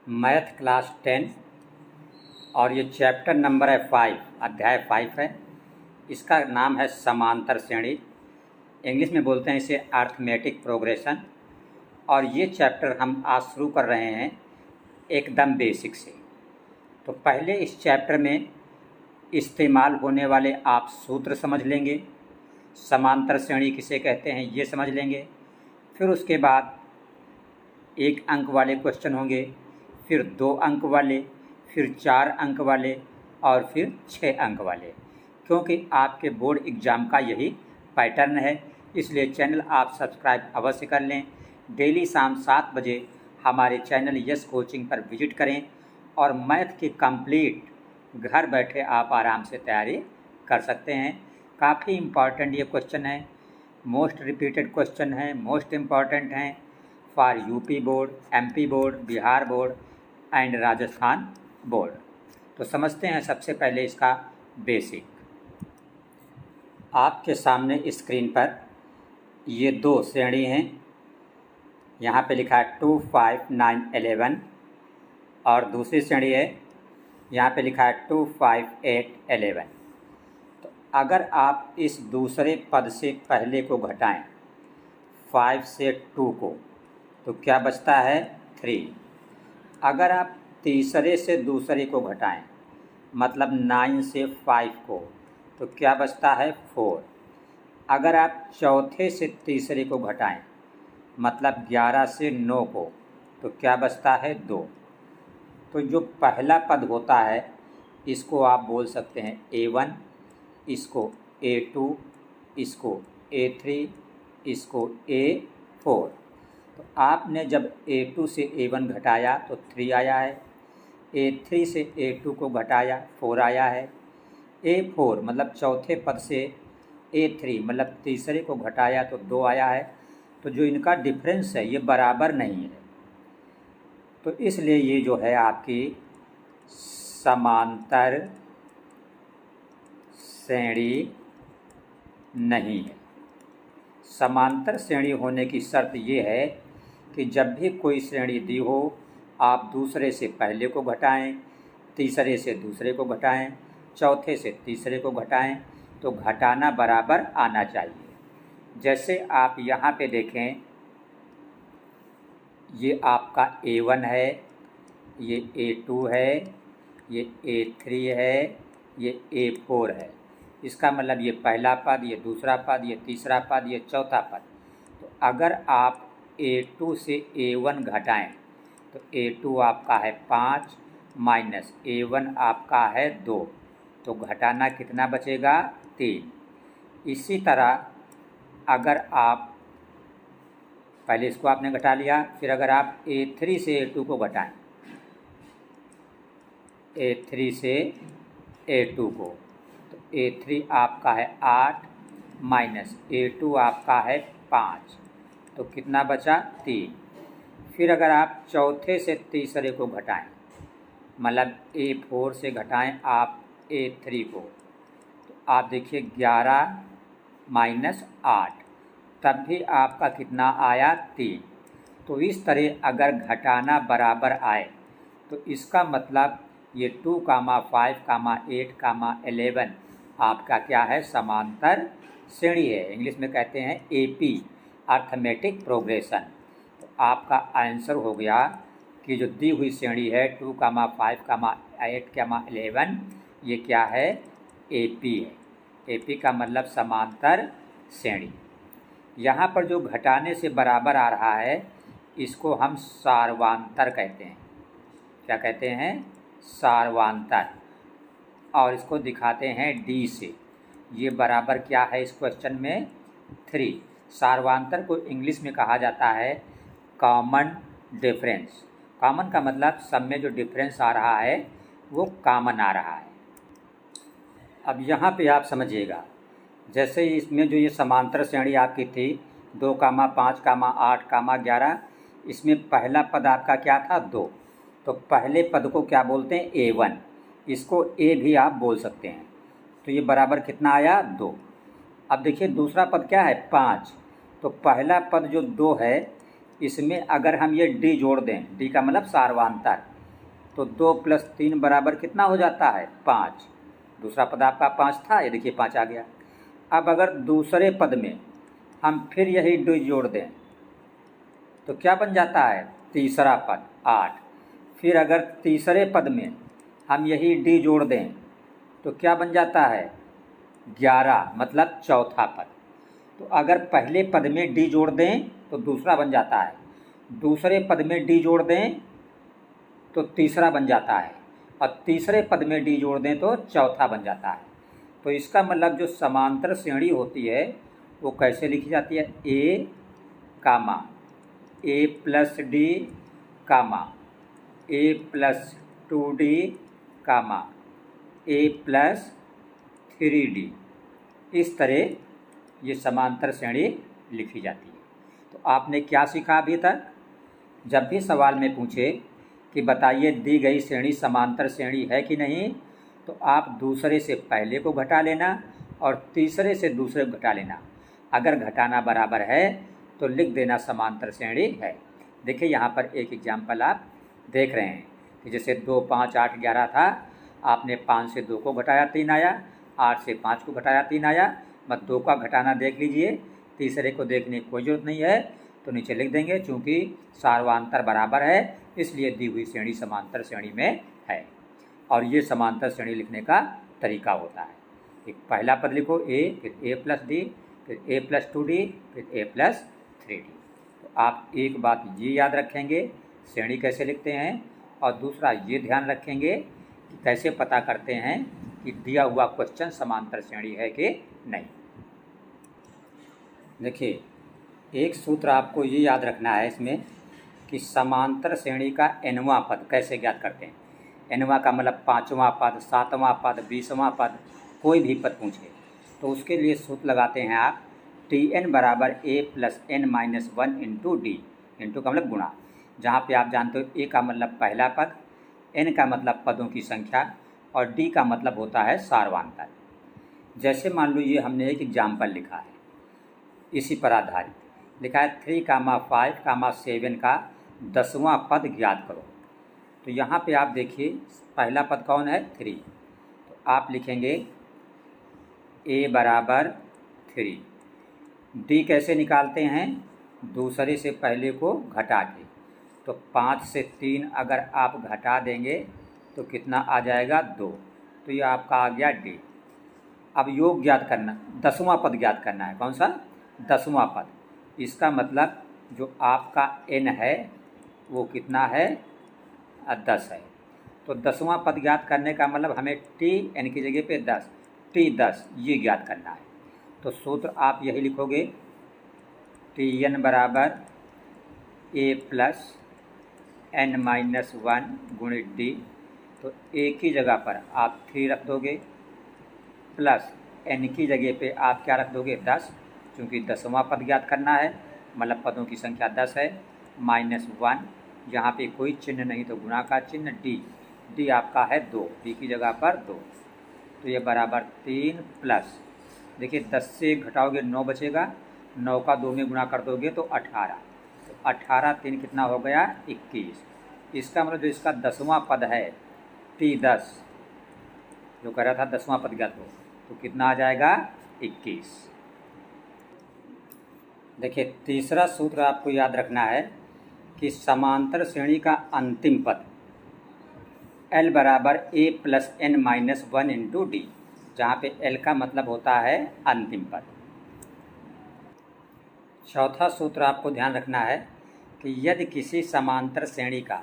Math class 10 और ये chapter number है 5, अध्याय 5 है। इसका नाम है समांतर श्रेणी, इंग्लिश में बोलते हैं इसे अर्थमेटिक प्रोग्रेशन। और ये चैप्टर हम आज शुरू कर रहे हैं एकदम बेसिक से। तो पहले इस चैप्टर में इस्तेमाल होने वाले आप सूत्र समझ लेंगे, समांतर श्रेणी किसे कहते हैं ये समझ लेंगे। फिर उसके बाद 1 अंक वाले क्वेश्चन होंगे, फिर 2 अंक वाले, फिर 4 अंक वाले और फिर 6 अंक वाले। क्योंकि आपके बोर्ड एग्ज़ाम का यही पैटर्न है, इसलिए चैनल आप सब्सक्राइब अवश्य कर लें। डेली शाम 7 बजे हमारे चैनल यस कोचिंग पर विजिट करें और मैथ की कंप्लीट घर बैठे आप आराम से तैयारी कर सकते हैं। काफ़ी इम्पॉर्टेंट ये क्वेश्चन है, मोस्ट रिपीटेड क्वेश्चन है, मोस्ट इम्पॉर्टेंट हैं for UP board, MP board, Bihar board and Rajasthan board. तो समझते हैं सबसे पहले इसका बेसिक। आपके सामने स्क्रीन पर ये 2 श्रेणी हैं। यहाँ पे लिखा है 2, 5, 9, 11 और दूसरी श्रेणी है, यहाँ पे लिखा है 2, 5, 8, 11। तो अगर आप इस दूसरे पद से पहले को घटाएं, 5 से 2 को, तो क्या बचता है 3। अगर आप तीसरे से दूसरे को घटाएं, मतलब 9 से 5 को, तो क्या बचता है 4। अगर आप चौथे से तीसरे को घटाएं, मतलब 11 से 9 को, तो क्या बचता है 2। तो जो पहला पद होता है इसको आप बोल सकते हैं A1, इसको A2, इसको A3, इसको A4। तो आपने जब A2 से A1 घटाया तो 3 आया है, A3 से A2 को घटाया 4 आया है, A4 मतलब चौथे पद से A3 मतलब तीसरे को घटाया तो 2 आया है। तो जो इनका डिफरेंस है ये बराबर नहीं है, तो इसलिए ये जो है आपकी समांतर श्रेणी नहीं है। समांतर श्रेणी होने की शर्त ये है कि जब भी कोई श्रेणी दी हो, आप दूसरे से पहले को घटाएं, तीसरे से दूसरे को घटाएं, चौथे से तीसरे को घटाएं, तो घटाना बराबर आना चाहिए। जैसे आप यहाँ पे देखें, ये आपका A1 है, ये A2 है, ये A3 है, ये A4 है। इसका मतलब ये पहला पद, ये दूसरा पद, ये तीसरा पद, ये चौथा पद। तो अगर आप A2 से A1 घटाएं तो A2 आपका है 5 माइनस A1 आपका है 2, तो घटाना कितना बचेगा 3। इसी तरह अगर आप पहले इसको आपने घटा लिया, फिर अगर आप A3 से A2 को घटाएं, A3 से A2 को, तो A3 आपका है 8 माइनस A2 आपका है 5, तो कितना बचा 3। फिर अगर आप चौथे से तीसरे को घटाएं, मतलब A4 से घटाएं आप A3 को, तो आप देखिए 11 माइनस 8, तब भी आपका कितना आया 3। तो इस तरह अगर घटाना बराबर आए तो इसका मतलब ये 2, 5, 8, 11 आपका क्या है, समांतर श्रेणी है। इंग्लिश में कहते हैं AP, अर्थमेटिक प्रोग्रेशन। तो आपका आंसर हो गया कि जो दी हुई श्रेणी है 2, 5, 8, 11, ये क्या है, AP है। AP का मतलब समांतर श्रेणी। यहाँ पर जो घटाने से बराबर आ रहा है इसको हम सार्वांतर कहते हैं। क्या कहते हैं, सार्वांतर। और इसको दिखाते हैं D से। ये बराबर क्या है इस क्वेश्चन में 3। सार्वांतर को इंग्लिश में कहा जाता है कॉमन डिफरेंस। कॉमन का मतलब सब में जो डिफरेंस आ रहा है वो कॉमन आ रहा है। अब यहाँ पे आप समझिएगा, जैसे इसमें जो ये समांतर श्रेणी आपकी थी 2, 5, 8, 11, इसमें पहला पद आपका क्या था 2, तो पहले पद को क्या बोलते हैं A1, इसको A भी आप बोल सकते हैं। तो ये बराबर कितना आया 2। अब देखिए दूसरा पद क्या है 5, तो पहला पद जो 2 है इसमें अगर हम ये D जोड़ दें, D का मतलब सार्वांतर, तो 2 + 3 बराबर कितना हो जाता है 5। दूसरा पद आपका 5 था, ये देखिए 5 आ गया। अब अगर दूसरे पद में हम फिर यही डी जोड़ दें तो क्या बन जाता है तीसरा पद 8। फिर अगर तीसरे पद में हम यही डी जोड़ दें तो क्या बन जाता है 11, मतलब चौथा पद। तो अगर पहले पद में डी जोड़ दें तो दूसरा बन जाता है, दूसरे पद में डी जोड़ दें तो तीसरा बन जाता है, और तीसरे पद में डी जोड़ दें तो चौथा बन जाता है। तो इसका मतलब जो समांतर श्रेणी होती है वो कैसे लिखी जाती है, ए कामा ए प्लस डी कामा ए प्लस 2d कामा ए प्लस 3d। इस तरह ये समांतर श्रेणी लिखी जाती है। तो आपने क्या सीखा अभी तक? जब भी सवाल में पूछे कि बताइए दी गई श्रेणी समांतर श्रेणी है कि नहीं, तो आप दूसरे से पहले को घटा लेना और तीसरे से दूसरे को घटा लेना। अगर घटाना बराबर है तो लिख देना समांतर श्रेणी है। देखिए यहाँ पर एक एग्जाम्पल आप देख रहे हैं कि जैसे 2, 5, 8, 11 था, आपने 5 से 2 को घटाया 3 आया, 8 से 5 को घटाया 3 आया। बस 2 का घटाना देख लीजिए, तीसरे को देखने की कोई ज़रूरत नहीं है, तो नीचे लिख देंगे। चूँकि सार्वांतर बराबर है इसलिए दी हुई श्रेणी समांतर श्रेणी में है। और ये समांतर श्रेणी लिखने का तरीका होता है। एक पहला पद लिखो ए, फिर ए प्लस डी, फिर ए प्लस 2d, फिर ए प्लस 3d। तो आप एक बात ये याद रखेंगे श्रेणी कैसे लिखते हैं, और दूसरा ये ध्यान रखेंगे कि कैसे पता करते हैं कि दिया हुआ क्वेश्चन समांतर श्रेणी है कि नहीं। देखिए एक सूत्र आपको ये याद रखना है इसमें कि समांतर श्रेणी का nवां पद कैसे ज्ञात करते हैं। nवां का मतलब 5वां पद, 7वां पद, 20वां पद, कोई भी पद पूछे तो उसके लिए सूत्र लगाते हैं आप Tn बराबर a plus n minus 1 into D. Into का मतलब गुणा। जहाँ पे आप जानते हो a का मतलब पहला पद, n का मतलब पदों की संख्या और d का मतलब होता है सार्वांतर। जैसे मान लीजिए हमने एक एग्जाम्पल लिखा है, इसी पर आधारित लिखा है 3, 5, 7 का 10वां पद ज्ञात करो। तो यहाँ पे आप देखिए पहला पद कौन है 3, तो आप लिखेंगे a बराबर 3। d कैसे निकालते हैं, दूसरे से पहले को घटा के। तो 5 से 3 अगर आप घटा देंगे तो कितना आ जाएगा 2, तो ये आपका आ गया d। अब योग ज्ञात करना, 10वां पद ज्ञात करना है। कौन सा 10वां पद? इसका मतलब जो आपका n है वो कितना है 10 है। तो 10वां पद ज्ञात करने का मतलब हमें t n की जगह पे 10 t 10 ये ज्ञात करना है। तो सूत्र आप यही लिखोगे Tn बराबर a प्लस n माइनस 1 गुणित d। तो a की जगह पर आप 3 रख दोगे, प्लस n की जगह पे आप क्या रख दोगे 10, क्योंकि 10वां पद ज्ञात करना है, मतलब पदों की संख्या 10 है, माइनस 1, यहाँ पे कोई चिन्ह नहीं तो गुणा का चिन्ह, d आपका है 2, d की जगह पर 2। तो ये बराबर 3 प्लस, देखिए 10 से घटाओगे 9 बचेगा, 9 का 2 में गुणा कर दोगे तो 18। तो 18 3 कितना हो गया 21। इसका मतलब जो इसका 10वां पद है T10 जो कह रहा था 10वां पद ज्ञात हो, तो कितना आ जाएगा 21। देखिए तीसरा सूत्र आपको याद रखना है कि समांतर श्रेणी का अंतिम पद L बराबर a plus n minus 1 into D, जहाँ पे L का मतलब होता है अंतिम पद। चौथा सूत्र आपको ध्यान रखना है कि यदि किसी समांतर श्रेणी का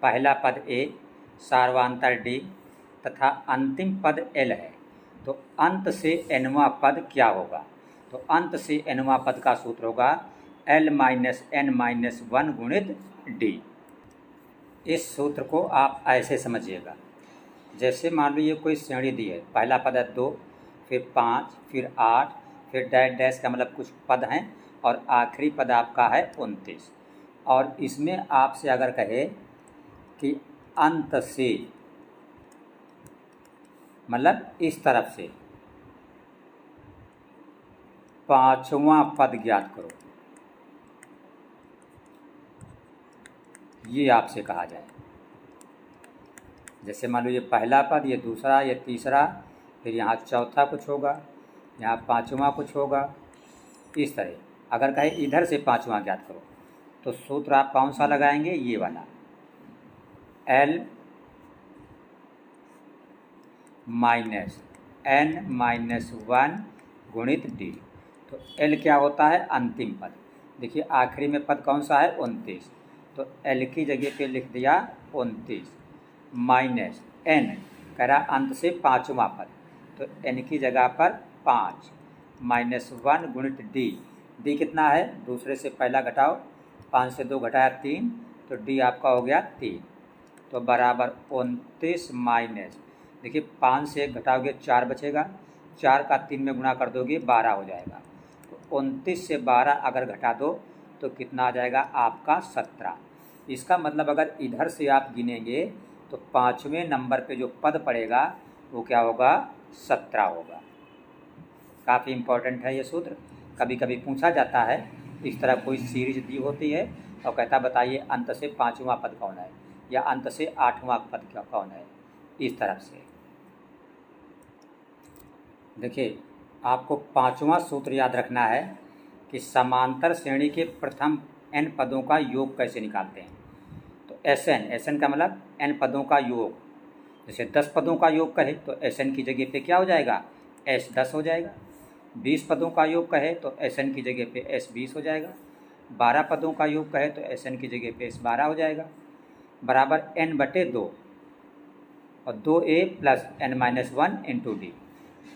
पहला पद a, सार्वांतर d तथा अंतिम पद L है तो अंत से nवां पद क्या होगा। तो अंत से nवां पद का सूत्र होगा L माइनस n माइनस 1 गुणित d। इस सूत्र को आप ऐसे समझिएगा, जैसे मान लो ये कोई श्रेणी दी है, पहला पद है 2, फिर 5, फिर 8, फिर डैश डैश का मतलब कुछ पद हैं, और आखिरी पद आपका है 29। और इसमें आपसे अगर कहे कि अंत से, मतलब इस तरफ से 5वां पद ज्ञात करो, ये आपसे कहा जाए। जैसे मान लो ये पहला पद, ये दूसरा, ये तीसरा, फिर यहाँ चौथा कुछ होगा, यहाँ पाँचवा कुछ होगा, इस तरह। अगर कहे इधर से पाँचवा ज्ञात करो तो सूत्र आप कौन सा लगाएंगे, ये वाला, L माइनस N माइनस 1 गुणित D। तो L क्या होता है, अंतिम पद। देखिए आखिरी में पद कौन सा है, 29, तो L की जगह पे लिख दिया 29 माइनस N, कह रहा अंत से पाँचवा पद, तो N की जगह पर 5 माइनस 1 गुणित D। D कितना है, दूसरे से पहला घटाओ, 5 से 2 घटाया 3, तो D आपका हो गया 3, तो बराबर 29 माइनस, देखिए 5 से घटाओगे 4 बचेगा, 4 का 3 में गुणा कर दोगे 12 हो जाएगा। तो 29 से 12 अगर घटा दो तो कितना आ जाएगा आपका 17। इसका मतलब अगर इधर से आप गिनेंगे तो पाँचवें नंबर पे जो पद पड़ेगा वो क्या होगा, 17 होगा। काफ़ी इम्पोर्टेंट है ये सूत्र, कभी कभी पूछा जाता है। इस तरह कोई सीरीज दी होती है और कहता बताइए अंत से पाँचवा पद कौन है या अंत से आठवां पद क्या कौन है, इस तरफ से। देखिए आपको पाँचवा सूत्र याद रखना है कि समांतर श्रेणी के प्रथम n पदों का योग कैसे निकालते हैं। तो Sn का मतलब n पदों का योग। जैसे 10 पदों का योग कहे तो Sn की जगह पे क्या हो जाएगा, S10 हो जाएगा। 20 पदों का योग कहे तो Sn की जगह पे S20 हो जाएगा। 12 पदों का योग कहे तो Sn की जगह पे S12 हो जाएगा, बराबर n/2 और 2a plus n-1 into D.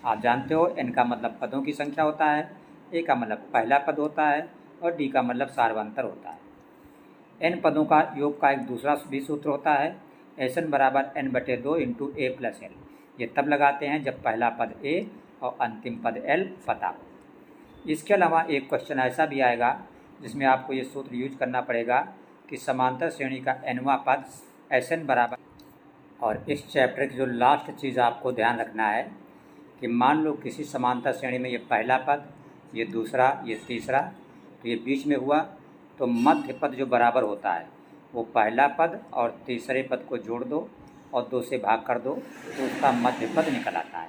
आप जानते हो n का मतलब पदों की संख्या होता है, a का मतलब पहला पद होता है और d का मतलब सार्वंतर होता है। n पदों का योग का एक दूसरा भी सूत्र होता है, Sn बराबर n/2 into a plus l। ये तब लगाते हैं जब पहला पद a और अंतिम पद l पता हो। इसके अलावा एक क्वेश्चन ऐसा भी आएगा जिसमें आपको ये सूत्र यूज करना पड़ेगा कि समांतर श्रेणी का nवां पद Sn बराबर। और इस चैप्टर की जो लास्ट चीज़ आपको ध्यान रखना है कि मान लो किसी समांतर श्रेणी में ये पहला पद, ये दूसरा, ये तीसरा, तो ये बीच में हुआ, तो मध्य पद जो बराबर होता है वो पहला पद और तीसरे पद को जोड़ दो और 2 से भाग कर दो तो उसका मध्य पद निकल आता है।